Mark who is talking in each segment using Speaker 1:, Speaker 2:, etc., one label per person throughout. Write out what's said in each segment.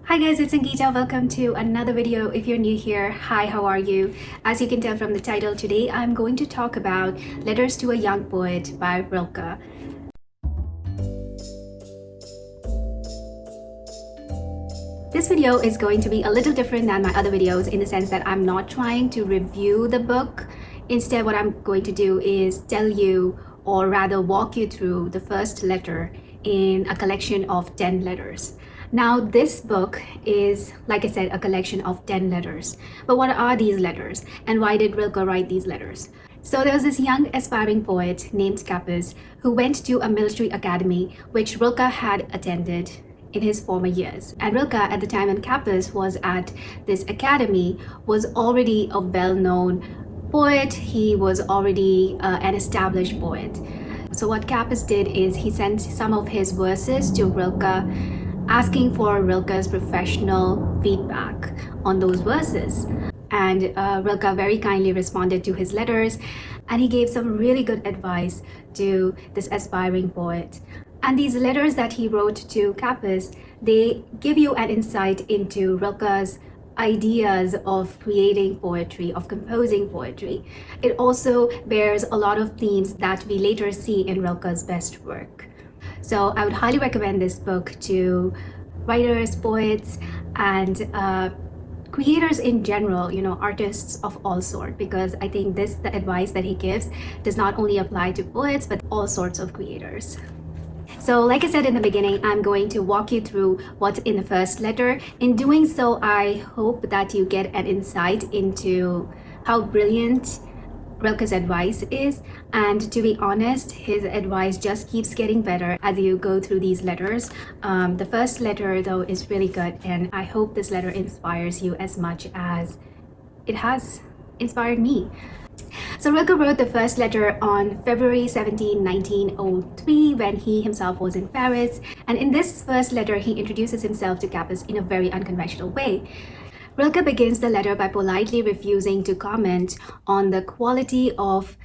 Speaker 1: Hi guys, it's Angita. Welcome to another video. If you're new here, hi, how are you? As you can tell from the title, today I'm going to talk about Letters to a Young Poet by Rilke. This video is going to be a little different than my other videos in the sense that I'm not trying to review the book. Instead, what I'm going to do is tell you, or rather walk you through the first letter in a collection of 10 letters. Now, this book is, like I said, a collection of 10 letters. But what are these letters and why did Rilke write these letters? So there was this young aspiring poet named Kappus who went to a military academy which Rilke had attended in his former years. And Rilke, at the time when Kappus was at this academy, was already a well-known poet. He was already an established poet. So what Kappus did is he sent some of his verses to Rilke, asking for Rilke's professional feedback on those verses. And Rilke very kindly responded to his letters, and he gave some really good advice to this aspiring poet. And these letters that he wrote to Kappus, they give you an insight into Rilke's ideas of creating poetry, of composing poetry. It also bears a lot of themes that we later see in Rilke's best work. So I would highly recommend this book to writers, poets, and creators in general, artists of all sorts, because I think the advice that he gives does not only apply to poets, but all sorts of creators. So like I said in the beginning, I'm going to walk you through what's in the first letter. In doing so, I hope that you get an insight into how brilliant Rilke's advice is, and to be honest, his advice just keeps getting better as you go through these letters. The first letter though is really good, and I hope this letter inspires you as much as it has inspired me. So Rilke wrote the first letter on February 17, 1903, when he himself was in Paris, and in this first letter he introduces himself to Kappus in a very unconventional way. Rilke begins the letter by politely refusing to comment on the quality of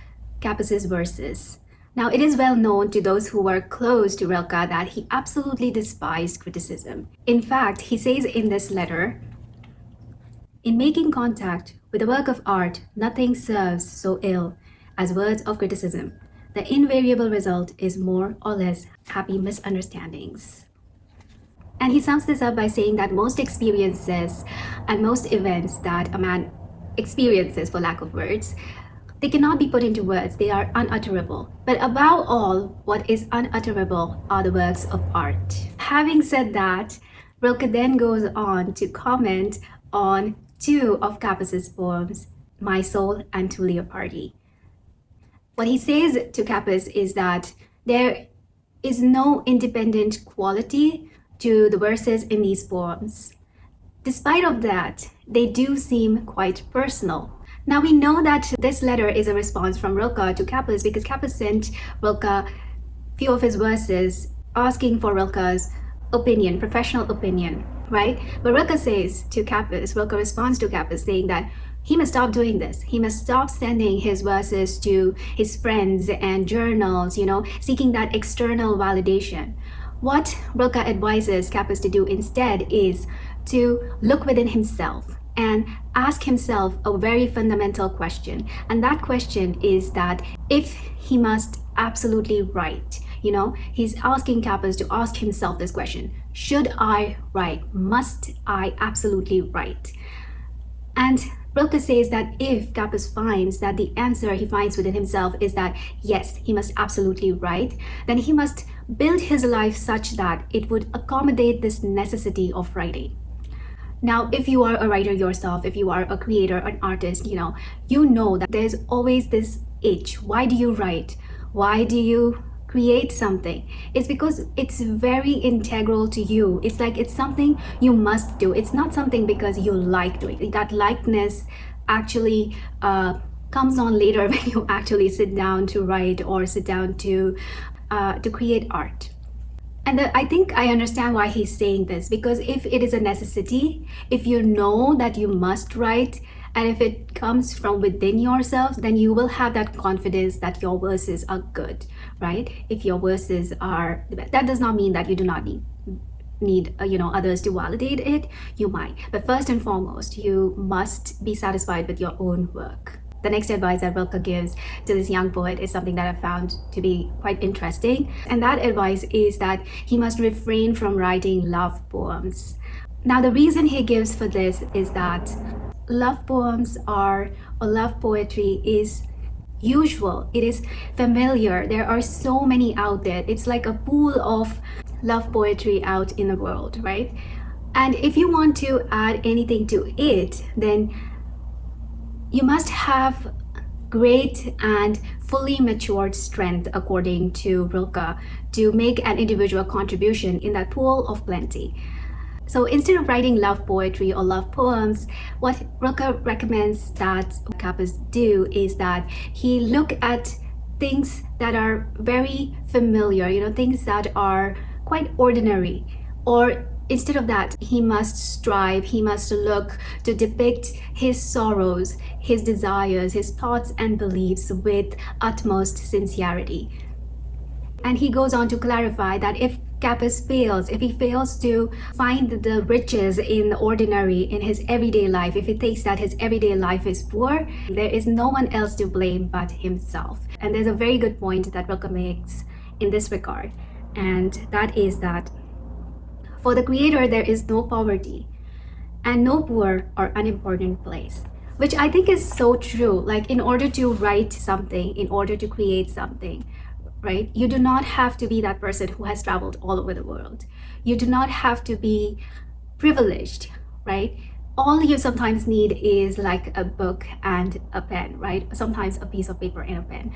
Speaker 1: Kappus's verses. Now, it is well known to those who were close to Rilke that he absolutely despised criticism. In fact, he says in this letter, "In making contact with a work of art, nothing serves so ill as words of criticism. The invariable result is more or less happy misunderstandings." And he sums this up by saying that most experiences and most events that a man experiences, for lack of words, they cannot be put into words, they are unutterable. But above all, what is unutterable are the works of art. Having said that, Rilke then goes on to comment on two of Kappus's poems, My Soul and Tullio Party. What he says to Kappus is that there is no independent quality to the verses in these poems. Despite of that, they do seem quite personal. Now we know that this letter is a response from Rilke to Kappus because Kappus sent Rilke a few of his verses asking for Rilke's opinion, professional opinion, right? But Rilke says to Kappus, Rilke responds to Kappus saying that he must stop doing this. He must stop sending his verses to his friends and journals, seeking that external validation. What Rilke advises Kappus to do instead is to look within himself and ask himself a very fundamental question. And that question is that if he must absolutely write, he's asking Kappus to ask himself this question: should I write? Must I absolutely write? And Rilke says that if Kappus finds that the answer he finds within himself is that yes, he must absolutely write, then he must build his life such that it would accommodate this necessity of writing. Now, if you are a writer yourself, if you are a creator, an artist, you know that there's always this itch. Why do you write? Why do you create something? It's because it's very integral to you. It's like it's something you must do. It's not something because you like doing it. That likeness actually comes on later when you actually sit down to write or sit down to create art. And I think I understand why he's saying this, because if it is a necessity, if you know that you must write, and if it comes from within yourself, then you will have that confidence that your verses are good, right? If your verses are, that does not mean that you do not need others to validate it, you might. But first and foremost, you must be satisfied with your own work. The next advice that Rilke gives to this young poet is something that I found to be quite interesting. And that advice is that he must refrain from writing love poems. Now, the reason he gives for this is that love poems or love poetry is usual. It is familiar. There are so many out there. It's like a pool of love poetry out in the world, right? And if you want to add anything to it, then you must have great and fully matured strength, according to Rilke, to make an individual contribution in that pool of plenty. So instead of writing love poetry or love poems, what Rilke recommends that Kappus do is that he look at things that are very familiar, things that are quite ordinary, or instead of that, he must strive, he must look to depict his sorrows, his desires, his thoughts and beliefs with utmost sincerity. And he goes on to clarify that if Kappus fails, if he fails to find the riches in the ordinary, in his everyday life, if he thinks that his everyday life is poor, there is no one else to blame but himself. And there's a very good point that Rilke makes in this regard, and that is that for the creator, there is no poverty and no poor or unimportant place, which I think is so true. Like, in order to write something, in order to create something, right, you do not have to be that person who has traveled all over the world. You do not have to be privileged, right? All you sometimes need is like a book and a pen, right? Sometimes a piece of paper and a pen.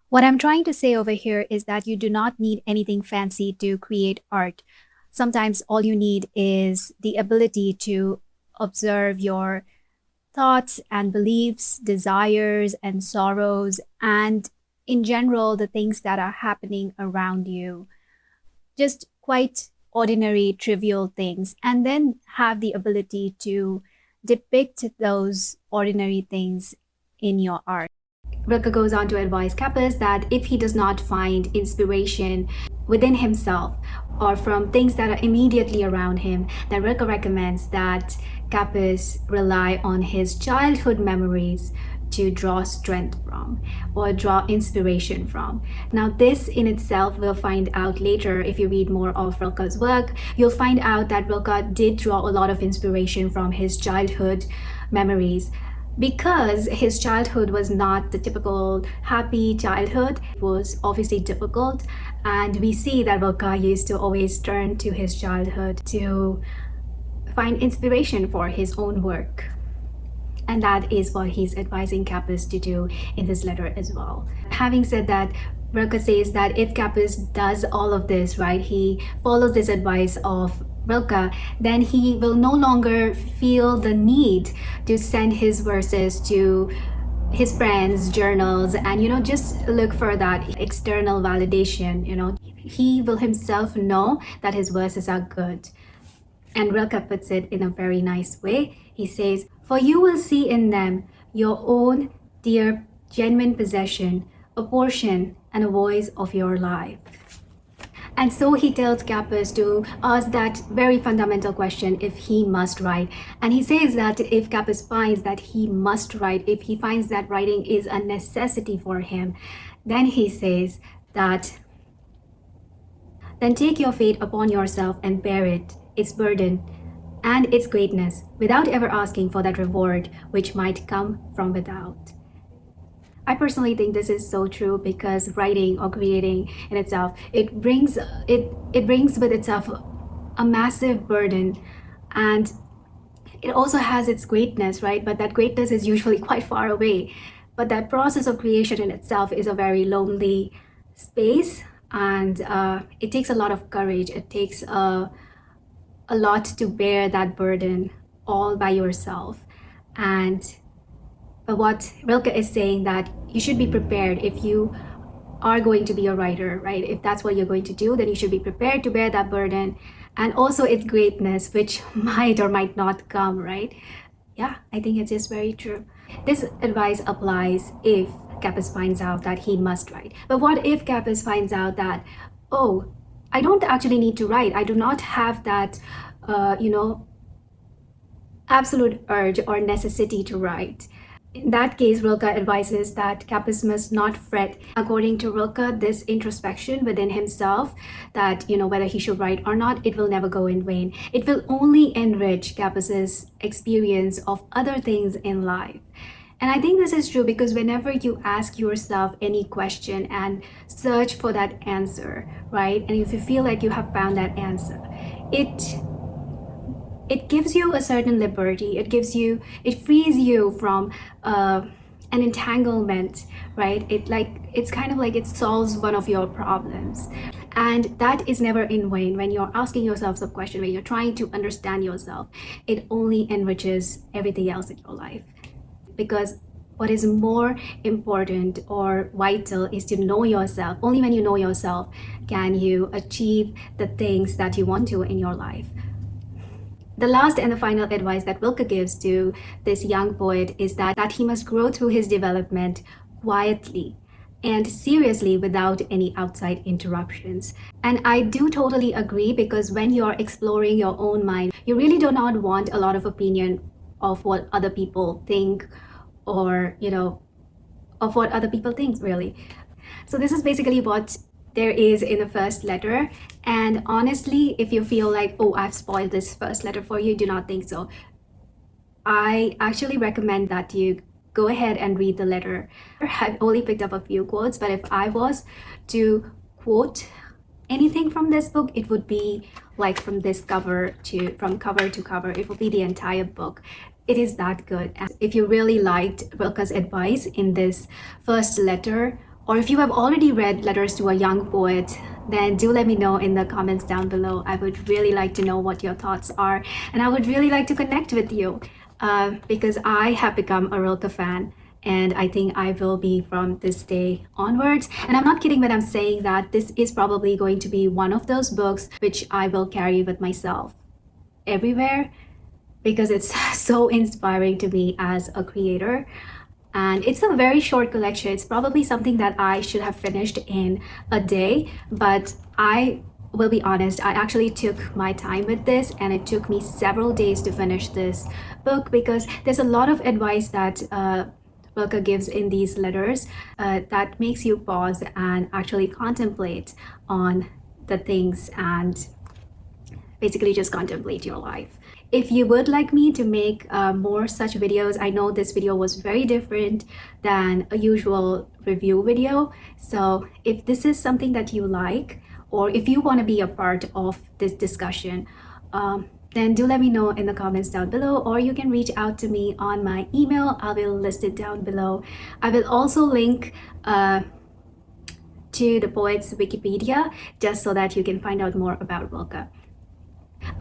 Speaker 1: What I'm trying to say over here is that you do not need anything fancy to create art. Sometimes all you need is the ability to observe your thoughts and beliefs, desires and sorrows, and in general, the things that are happening around you. Just quite ordinary, trivial things, and then have the ability to depict those ordinary things in your art. Rilke goes on to advise Kappus that if he does not find inspiration within himself or from things that are immediately around him, then Rilke recommends that Kappus rely on his childhood memories to draw strength from or draw inspiration from. Now, this in itself, we'll find out later if you read more of Rilke's work, you'll find out that Rilke did draw a lot of inspiration from his childhood memories, because his childhood was not the typical happy childhood. It was obviously difficult, and we see that Rilke used to always turn to his childhood to find inspiration for his own work. And that is what he's advising Kappus to do in this letter as well. Having said that, Rilke says that if Kappus does all of this, right, he follows this advice of Rilke, then he will no longer feel the need to send his verses to his friends' journals and just look for that external validation. He will himself know that his verses are good. And Rilke puts it in a very nice way. He says, "For you will see in them your own dear genuine possession, a portion and a voice of your life." And so he tells Kappus to ask that very fundamental question if he must write. And he says that if Kappus finds that he must write, if he finds that writing is a necessity for him, then he says that, "Then take your fate upon yourself and bear it, its burden and its greatness, without ever asking for that reward which might come from without." I personally think this is so true, because writing or creating in itself, it brings with itself a massive burden, and it also has its greatness, right? But that greatness is usually quite far away. But that process of creation in itself is a very lonely space, and it takes a lot of courage. It takes a lot to bear that burden all by yourself. But what Rilke is saying, that you should be prepared if you are going to be a writer, right? If that's what you're going to do, then you should be prepared to bear that burden and also its greatness, which might or might not come, right? Yeah, I think it is very true. This advice applies if Kappus finds out that he must write. But what if Kappus finds out that, oh, I don't actually need to write. I do not have that, absolute urge or necessity to write. In that case, Rilke advises that Kappus must not fret. According to Rilke, this introspection within himself, that, whether he should write or not, it will never go in vain. It will only enrich Kappus's experience of other things in life. And I think this is true because whenever you ask yourself any question and search for that answer, right? And if you feel like you have found that answer, it gives you a certain liberty. It frees you from an entanglement, right? It's kind of like it solves one of your problems. And that is never in vain. When you're asking yourself some question, when you're trying to understand yourself, it only enriches everything else in your life. Because what is more important or vital is to know yourself. Only when you know yourself can you achieve the things that you want to in your life. The last and the final advice that Rilke gives to this young poet is that he must grow through his development quietly and seriously without any outside interruptions. And I do totally agree, because when you're exploring your own mind, you really do not want a lot of opinion of what other people think, or, of what other people think, really. So this is basically what there is in the first letter. And honestly, if you feel like, oh, I've spoiled this first letter for you, do not think so. I actually recommend that you go ahead and read the letter. I've only picked up a few quotes, but if I was to quote anything from this book, it would be like from cover to cover. It would be the entire book. It is that good. And if you really liked Rilke's advice in this first letter, or if you have already read Letters to a Young Poet, then do let me know in the comments down below. I would really like to know what your thoughts are, and I would really like to connect with you, because I have become a Rilke fan, and I think I will be from this day onwards. And I'm not kidding when I'm saying that this is probably going to be one of those books which I will carry with myself everywhere, because it's so inspiring to me as a creator. And it's a very short collection. It's probably something that I should have finished in a day, but I will be honest, I actually took my time with this, and it took me several days to finish this book, because there's a lot of advice that Rilke gives in these letters that makes you pause and actually contemplate on the things, and basically just contemplate your life. If you would like me to make more such videos, I know this video was very different than a usual review video. So if this is something that you like, or if you want to be a part of this discussion, then do let me know in the comments down below, or you can reach out to me on my email. I will list it down below. I will also link to the poet's Wikipedia, just so that you can find out more about Rilke.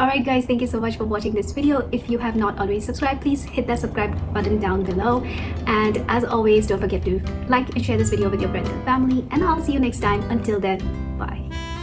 Speaker 1: Alright guys, thank you so much for watching this video. If you have not already subscribed, please hit that subscribe button down below. And as always, don't forget to like and share this video with your friends and family. And I'll see you next time. Until then, bye.